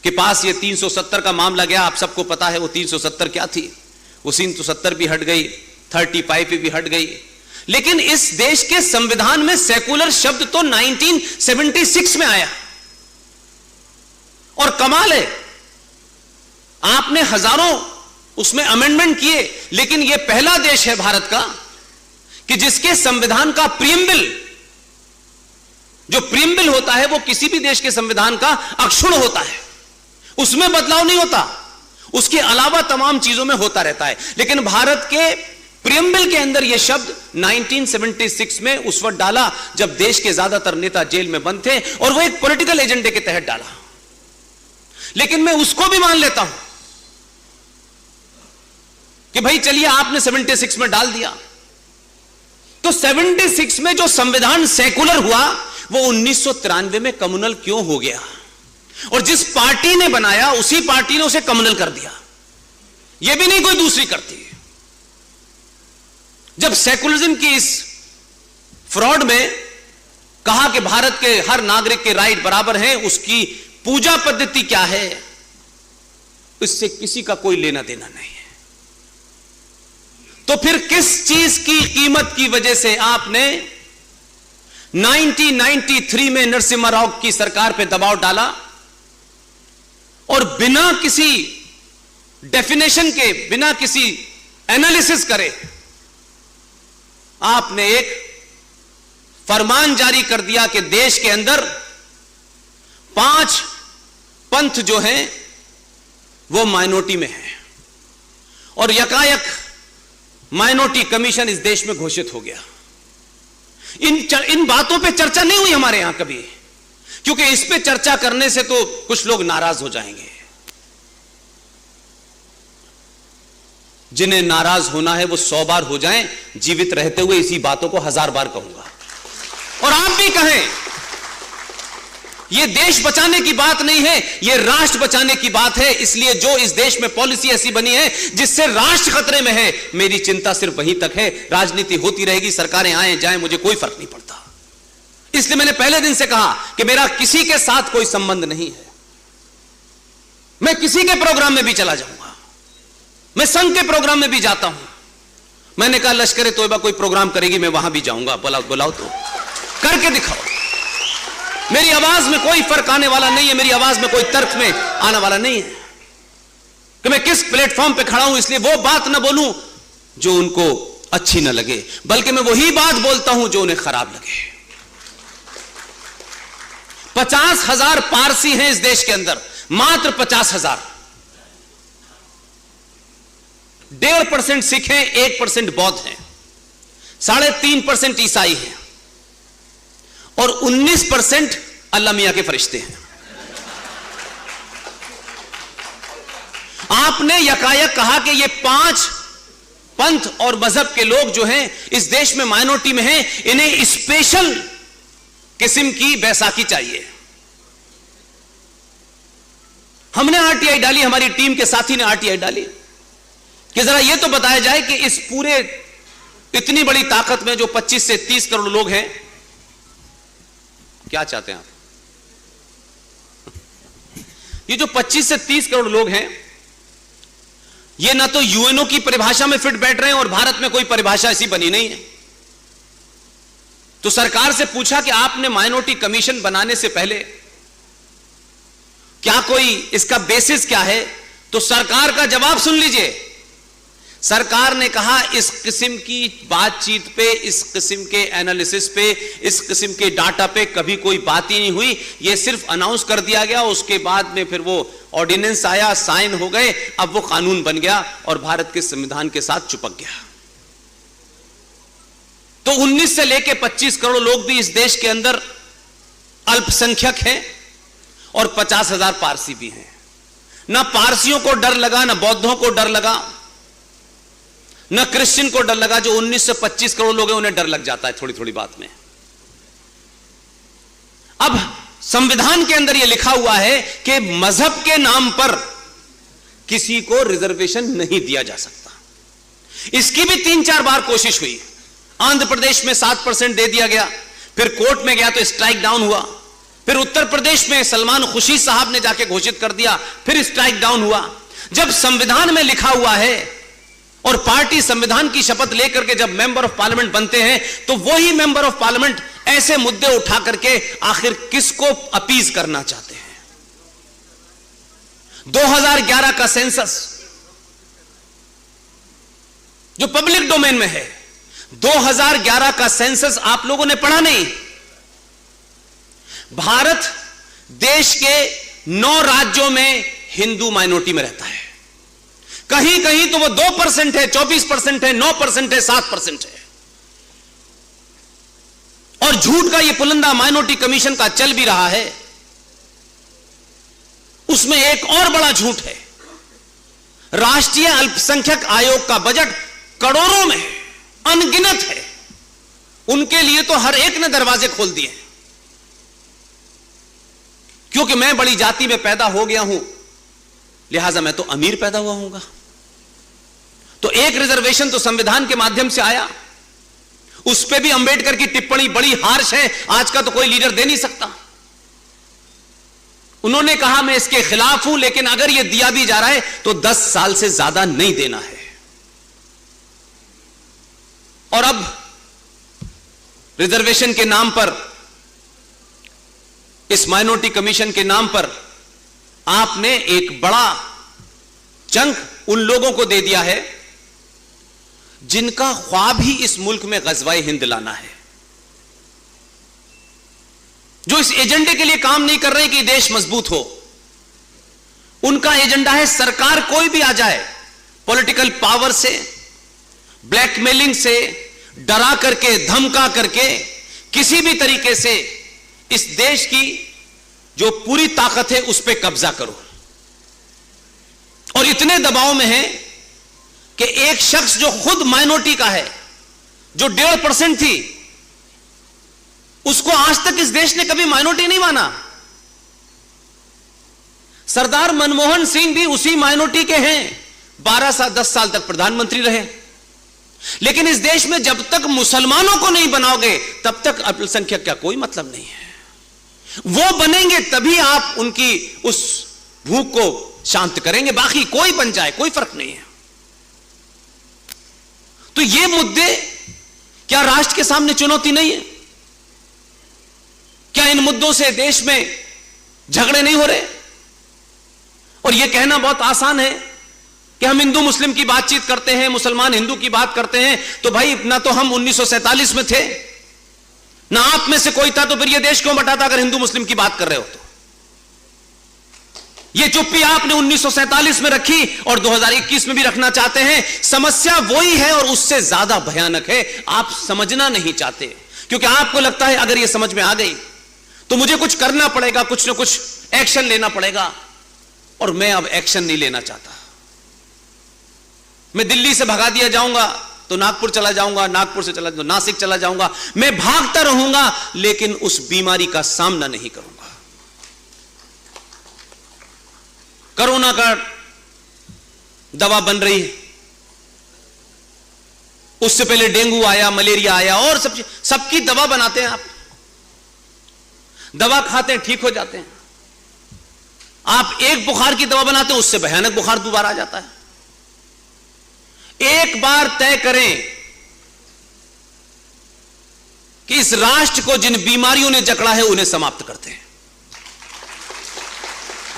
के पास ये 370 का मामला गया। आप सबको पता है वो 370 क्या थी। वो 370 भी हट गई, 35 भी हट गई। लेकिन इस देश के संविधान में सेकुलर शब्द तो 1976 में आया। और कमाल है, आपने हजारों उसमें अमेंडमेंट किए, लेकिन यह पहला देश है भारत का कि जिसके संविधान का प्रीएम्बल, जो प्रीएम्बल होता है वो किसी भी देश के संविधान का अक्षुण्ण होता है, उसमें बदलाव नहीं होता, उसके अलावा तमाम चीजों में होता रहता है। लेकिन भारत के प्रीएम्बल के अंदर यह शब्द 1976 में उस वक्त डाला जब देश के ज्यादातर नेता जेल में बंद थे, और वो एक पॉलिटिकल एजेंडे के तहत डाला। लेकिन मैं उसको भी मान लेता हूं कि भाई चलिए आपने 76 में डाल दिया, तो 76 में जो संविधान सेकुलर हुआ वो 1993 में कम्युनल क्यों हो गया? और जिस पार्टी ने बनाया उसी पार्टी ने उसे कम्युनल कर दिया। यह भी नहीं कोई दूसरी करती है। जब सेकुलरिज्म की इस फ्रॉड में कहा कि भारत के हर नागरिक के राइट बराबर हैं, उसकी पूजा पद्धति क्या है, इससे किसी का कोई लेना देना नहीं है। तो फिर किस चीज की कीमत की वजह से आपने 1993 में नरसिम्हा राव की सरकार पे दबाव डाला और बिना किसी डेफिनेशन के, बिना किसी एनालिसिस करे आपने एक फरमान जारी कर दिया कि देश के अंदर 5 पंथ जो हैं वो माइनॉरिटी में है, और यकायक माइनॉरिटी कमीशन इस देश में घोषित हो गया। इन बातों पे चर्चा नहीं हुई हमारे यहां कभी, क्योंकि इस पे चर्चा करने से तो कुछ लोग नाराज हो जाएंगे। जिन्हें नाराज होना है वो 100 बार हो जाएं, जीवित रहते हुए इसी बातों को 1000 बार कहूंगा। और आप भी कहें, यह देश बचाने की बात नहीं है, यह राष्ट्र बचाने की बात है। इसलिए जो इस देश में पॉलिसी ऐसी बनी है जिससे राष्ट्र खतरे में है, मेरी चिंता सिर्फ वहीं तक है। राजनीति होती रहेगी, सरकारें आए जाएं, मुझे कोई फर्क नहीं पड़ता। इसलिए मैंने पहले दिन से कहा कि मेरा किसी के साथ कोई संबंध नहीं है। मैं किसी के प्रोग्राम में भी चला जाऊंगा, मैं संघ के प्रोग्राम में भी जाता हूं। मैंने कहा लश्कर तोयबा कोई प्रोग्राम करेगी, मैं वहां भी जाऊंगा। बुलाओ तो करके दिखाओ। मेरी आवाज में कोई फर्क आने वाला नहीं है, मेरी आवाज में कोई तर्क में आने वाला नहीं है कि मैं किस प्लेटफॉर्म पे खड़ा हूं, इसलिए वो बात ना बोलूं जो उनको अच्छी ना लगे, बल्कि मैं वही बात बोलता हूं जो उन्हें खराब लगे। 50,000 पारसी हैं इस देश के अंदर, मात्र 50,000। 1.5% सिख हैं, 1% बौद्ध हैं, 3.5% ईसाई हैं, और 19% अल्लाह मियां के फरिश्ते हैं। आपने यकायक कहा कि ये 5 पंथ और मजहब के लोग जो हैं इस देश में माइनॉरिटी में हैं, इन्हें स्पेशल किस्म की बैसाखी चाहिए। हमने आरटीआई डाली, हमारी टीम के साथी ने आरटीआई डाली कि जरा यह तो बताया जाए कि इस पूरे इतनी बड़ी ताकत में जो 25 से 30 करोड़ लोग हैं, क्या चाहते हैं आप? ये जो 25 से 30 करोड़ लोग हैं, ये ना तो यूएनओ की परिभाषा में फिट बैठ रहे हैं, और भारत में कोई परिभाषा ऐसी बनी नहीं है। तो सरकार से पूछा कि आपने माइनॉरिटी कमीशन बनाने से पहले क्या कोई इसका बेसिस क्या है? तो सरकार का जवाब सुन लीजिए। सरकार ने कहा इस किस्म की बातचीत पे, इस किस्म के एनालिसिस पे, इस किस्म के डाटा पे कभी कोई बात ही नहीं हुई। ये सिर्फ अनाउंस कर दिया गया, उसके बाद में फिर वो ऑर्डिनेंस आया, साइन हो गए, अब वो कानून बन गया और भारत के संविधान के साथ चिपक गया। तो 19 से लेके 25 करोड़ लोग भी इस देश के अंदर अल्पसंख्यक हैं, और 50,000 पारसी भी हैं। ना पारसियों को डर लगा, ना बौद्धों को डर लगा, न क्रिश्चियन को डर लगा। जो 19 से 25 करोड़ लोग हैं उन्हें डर लग जाता है थोड़ी थोड़ी बात में। अब संविधान के अंदर यह लिखा हुआ है कि मजहब के नाम पर किसी को रिजर्वेशन नहीं दिया जा सकता। इसकी भी 3-4 बार कोशिश हुई। आंध्र प्रदेश में 7% दे दिया गया, फिर कोर्ट में गया तो स्ट्राइक डाउन हुआ, फिर उत्तर प्रदेश में सलमान खुर्शीद साहब ने जाके घोषित कर दिया, फिर स्ट्राइक डाउन हुआ। जब संविधान में लिखा हुआ है और पार्टी संविधान की शपथ लेकर के जब मेंबर ऑफ पार्लियामेंट बनते हैं, तो वही मेंबर ऑफ पार्लियामेंट ऐसे मुद्दे उठा करके आखिर किसको अपीज करना चाहते हैं? 2011 का सेंसस जो पब्लिक डोमेन में है, 2011 का सेंसस आप लोगों ने पढ़ा नहीं? भारत देश के 9 राज्यों में हिंदू माइनॉरिटी में रहता है। कहीं कहीं तो वो 2% है, 24% है, 9% है, 7% है। और झूठ का ये पुलंदा माइनॉरिटी कमीशन का चल भी रहा है। उसमें एक और बड़ा झूठ है, राष्ट्रीय अल्पसंख्यक आयोग का बजट करोड़ों में है, अनगिनत है। उनके लिए तो हर एक ने दरवाजे खोल दिए, क्योंकि मैं बड़ी जाति में पैदा हो गया हूं, लिहाजा मैं तो अमीर पैदा हुआ हूंगा। तो एक रिजर्वेशन तो संविधान के माध्यम से आया, उस पे भी अंबेडकर की टिप्पणी बड़ी हार्श है, आज का तो कोई लीडर दे नहीं सकता। उन्होंने कहा मैं इसके खिलाफ हूं, लेकिन अगर यह दिया भी जा रहा है तो 10 साल से ज्यादा नहीं देना है। और अब रिजर्वेशन के नाम पर, इस माइनॉरिटी कमीशन के नाम पर आपने एक बड़ा चंक उन लोगों को दे दिया है जिनका ख्वाब ही इस मुल्क में ग़ज़वाए हिंद लाना है, जो इस एजेंडे के लिए काम नहीं कर रहे कि देश मजबूत हो। उनका एजेंडा है सरकार कोई भी आ जाए, पॉलिटिकल पावर से, ब्लैकमेलिंग से, डरा करके, धमका करके, किसी भी तरीके से इस देश की जो पूरी ताकत है उस पर कब्जा करो। और इतने दबाव में है कि एक शख्स जो खुद माइनॉरिटी का है, जो 1.5% थी, उसको आज तक इस देश ने कभी माइनॉरिटी नहीं माना। सरदार मनमोहन सिंह भी उसी माइनॉरिटी के हैं, 10 साल तक प्रधानमंत्री रहे। लेकिन इस देश में जब तक मुसलमानों को नहीं बनाओगे तब तक अल्पसंख्यक का कोई मतलब नहीं है। वो बनेंगे तभी आप उनकी उस भूख को शांत करेंगे, बाकी कोई बन जाए कोई फर्क नहीं है। तो ये मुद्दे क्या राष्ट्र के सामने चुनौती नहीं है? क्या इन मुद्दों से देश में झगड़े नहीं हो रहे? और यह कहना बहुत आसान है कि हम हिंदू मुस्लिम की बातचीत करते हैं, मुसलमान हिंदू की बात करते हैं, तो भाई ना तो हम 1947 में थे, ना आप में से कोई था, तो फिर यह देश क्यों बंटा था अगर हिंदू मुस्लिम की बात कर रहे हो तो? यह चुप्पी आपने 1947 में रखी और 2021 में भी रखना चाहते हैं। समस्या वही है और उससे ज्यादा भयानक है। आप समझना नहीं चाहते क्योंकि आपको लगता है अगर यह समझ में आ गई तो मुझे कुछ करना पड़ेगा, कुछ ना कुछ एक्शन लेना पड़ेगा। और मैं अब एक्शन नहीं लेना चाहता। मैं दिल्ली से भगा दिया जाऊंगा तो नागपुर चला जाऊंगा, नागपुर से चला तो नासिक चला जाऊंगा। मैं भागता रहूंगा लेकिन उस बीमारी का सामना नहीं करूंगा। कोरोना का दवा बन रही है, उससे पहले डेंगू आया, मलेरिया आया, और सबकी दवा बनाते हैं आप। दवा खाते हैं, ठीक हो जाते हैं। आप एक बुखार की दवा बनाते हैं, उससे भयानक बुखार दोबारा आ जाता है। एक बार तय करें कि इस राष्ट्र को जिन बीमारियों ने जकड़ा है उन्हें समाप्त करते हैं।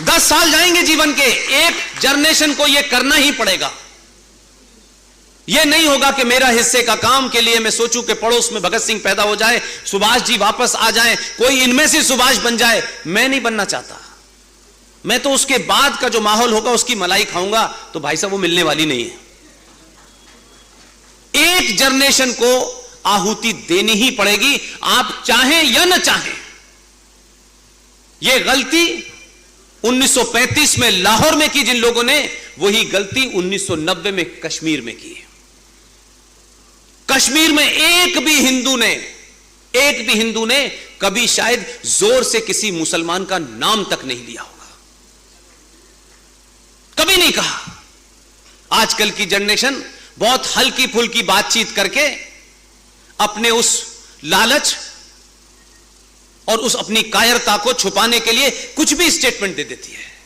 10 साल जाएंगे जीवन के, एक जनरेशन को यह करना ही पड़ेगा। यह नहीं होगा कि मेरा हिस्से का काम के लिए मैं सोचूं कि पड़ोस में भगत सिंह पैदा हो जाए, सुभाष जी वापस आ जाएं, कोई इनमें से सुभाष बन जाए। मैं नहीं बनना चाहता। मैं तो उसके बाद का जो माहौल होगा उसकी मलाई खाऊंगा, तो भाई साहब वो मिलने वाली नहीं है। एक जनरेशन को आहुति देनी ही पड़ेगी, आप चाहें या न चाहें। यह गलती 1935 में लाहौर में की जिन लोगों ने, वही गलती 1990 में कश्मीर में की। कश्मीर में एक भी हिंदू ने कभी शायद जोर से किसी मुसलमान का नाम तक नहीं लिया होगा, कभी नहीं कहा। आजकल की जनरेशन बहुत हल्की फुल्की बातचीत करके अपने उस लालच और उस अपनी कायरता को छुपाने के लिए कुछ भी स्टेटमेंट दे देती है।